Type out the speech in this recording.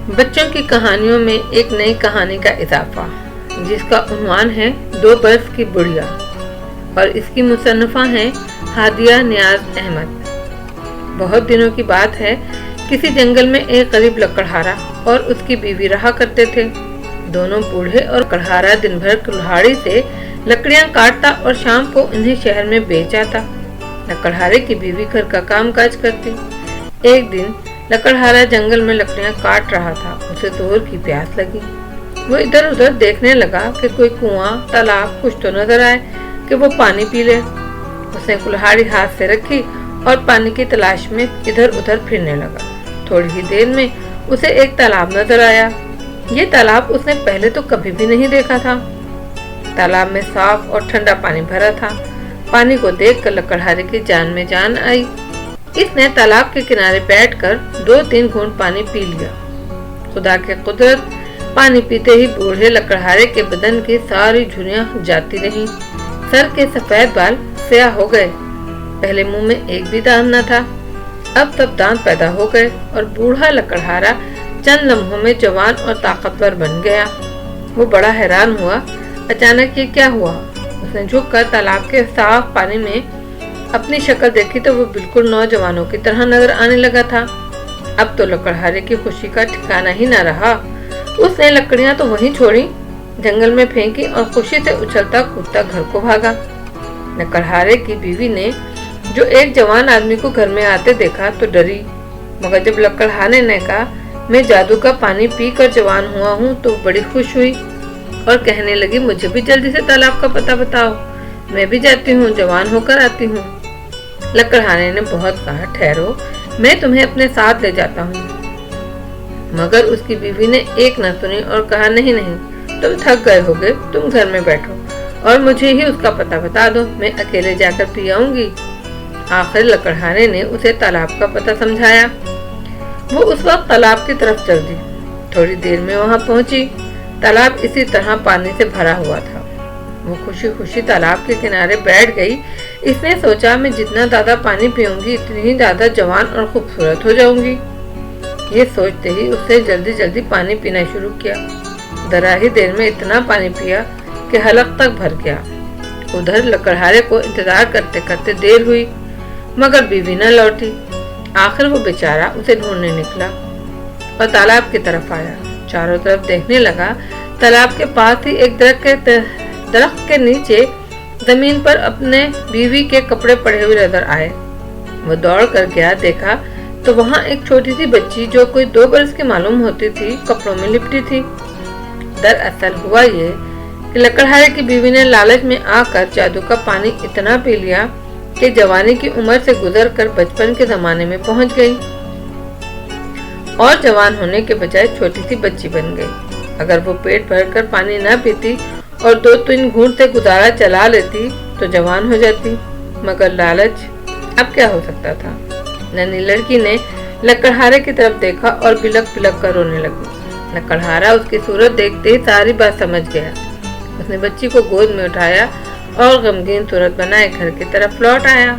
بچوں کی کہانیوں میں ایک نئی کہانی کا اضافہ، جس کا عنوان ہے 2 برس کی بڑھیا، اور اس کی مصنفہ ہیں ہادیہ نیاز احمد۔ بہت دنوں کی بات ہے، کسی جنگل میں ایک غریب لکڑہارا اور اس کی بیوی رہا کرتے تھے۔ دونوں بوڑھے اور لکڑہارا دن بھر کلہاڑی سے لکڑیاں کاٹتا اور شام کو انہیں شہر میں بیچ آتا۔ لکڑہارے کی بیوی گھر کا کام کاج کرتی۔ ایک دن لکڑہارا جنگل میں لکڑیاں کاٹ رہا تھا، اسے زور کی پیاس لگی۔ وہ ادھر ادھر دیکھنے لگا کہ کوئی کنواں، تالاب کچھ تو نظر آئے کہ وہ پانی پی لے۔ اس نے کلہاڑی ہاتھ سے رکھی اور پانی کی تلاش میں ادھر ادھر پھرنے لگا۔ تھوڑی ہی دیر میں اسے ایک تالاب نظر آیا۔ یہ تالاب اس نے پہلے تو کبھی بھی نہیں دیکھا تھا۔ تالاب میں صاف اور ٹھنڈا پانی بھرا تھا۔ پانی کو دیکھ کر لکڑہارے کی جان میں جان آئی۔ اس نے تالاب کے کنارے بیٹھ کر 2-3 گھونٹ پانی پی لیا۔ خدا کی قدرت، پانی پیتے ہی بوڑھے لکڑہارے کے بدن کی ساری جھریاں جاتی رہیں۔ سر کے سفید بال سیاہ ہو گئے۔ پہلے منہ میں ایک بھی دانت نہ تھا، اب سب دانت پیدا ہو گئے اور بوڑھا لکڑہارا چند لمحوں میں جوان اور طاقتور بن گیا۔ وہ بڑا حیران ہوا، اچانک یہ کیا ہوا؟ اس نے جھک کر تالاب کے صاف پانی میں اپنی شکل دیکھی تو وہ بالکل نوجوانوں کی طرح نظر آنے لگا تھا۔ اب تو لکڑہارے کی خوشی کا ٹھکانہ ہی نہ رہا۔ اس نے لکڑیاں تو وہیں چھوڑی، جنگل میں پھینکی اور خوشی سے اچھلتا کودتا گھر کو بھاگا۔ لکڑہارے کی بیوی نے جو ایک جوان آدمی کو گھر میں آتے دیکھا تو ڈری، مگر جب لکڑہارے نے کہا میں جادو کا پانی پی کر جوان ہوا ہوں تو بڑی خوش ہوئی اور کہنے لگی مجھے بھی جلدی سے تالاب کا پتہ بتاؤ، میں بھی جاتی ہوں، جوان ہو کر آتی ہوں۔ لکڑہارے نے بہت کہا ٹھہرو، میں تمہیں اپنے ساتھ لے جاتا ہوں، مگر اس کی بیوی نے ایک نہ سنی اور کہا نہیں نہیں، تم تھک گئے ہوگے، تم گھر میں بیٹھو اور مجھے ہی اس کا پتہ بتا دو، میں اکیلے جا کر پی آؤں گی۔ آخر لکڑہارے نے اسے تالاب کا پتہ سمجھایا۔ وہ اس وقت تالاب کی طرف چل دی۔ تھوڑی دیر میں وہاں پہنچی۔ تالاب اسی طرح پانی سے بھرا ہوا تھا۔ وہ خوشی خوشی تالاب کے کنارے بیٹھ گئی۔ اس نے سوچا میں جتنا زیادہ پانی پیوں گی اتنی ہی زیادہ جوان اور خوبصورت ہو جاؤں گی۔ یہ سوچتے ہی اس نے جلدی جلدی پانی پینا شروع کیا۔ ذرا ہی دیر میں اتنا پانی پیا کہ حلق تک بھر گیا۔ ادھر لکڑہارے کو انتظار کرتے کرتے دیر ہوئی، مگر بیوی نہ لوٹی۔ آخر وہ بیچارہ اسے ڈھونڈنے نکلا اور تالاب کی طرف آیا۔ چاروں طرف دیکھنے لگا۔ تالاب کے پاس ہی ایک درخت کے نیچے زمین پر اپنے بیوی کے کپڑے پڑے ہوئے نظر آئے۔ وہ دوڑ کر گیا، دیکھا تو وہاں ایک چھوٹی سی بچی جو کوئی 2 برس کی معلوم ہوتی تھی کپڑوں میں لپٹی تھی۔ دراصل ہوا یہ کہ لکڑہارے کی بیوی نے لالچ میں آ کر جادو کا پانی اتنا پی لیا کہ جوانی کی عمر سے گزر کر بچپن کے زمانے میں پہنچ گئی اور جوان ہونے کے بجائے چھوٹی سی بچی بن گئی۔ اگر وہ پیٹ بھر کر پانی نہ پیتی اور 2-3 گھونٹ سے گزارا چلا لیتی تو جوان ہو جاتی، مگر لالچ، اب کیا ہو سکتا تھا؟ ننھی لڑکی نے لکڑہارے کی طرف دیکھا اور بلک بلک کر رونے لگی۔ لکڑہارا اس کی صورت دیکھتے ہی ساری بات سمجھ گیا۔ اس نے بچی کو گود میں اٹھایا اور غمگین صورت بنائے گھر کی طرف لوٹ آیا۔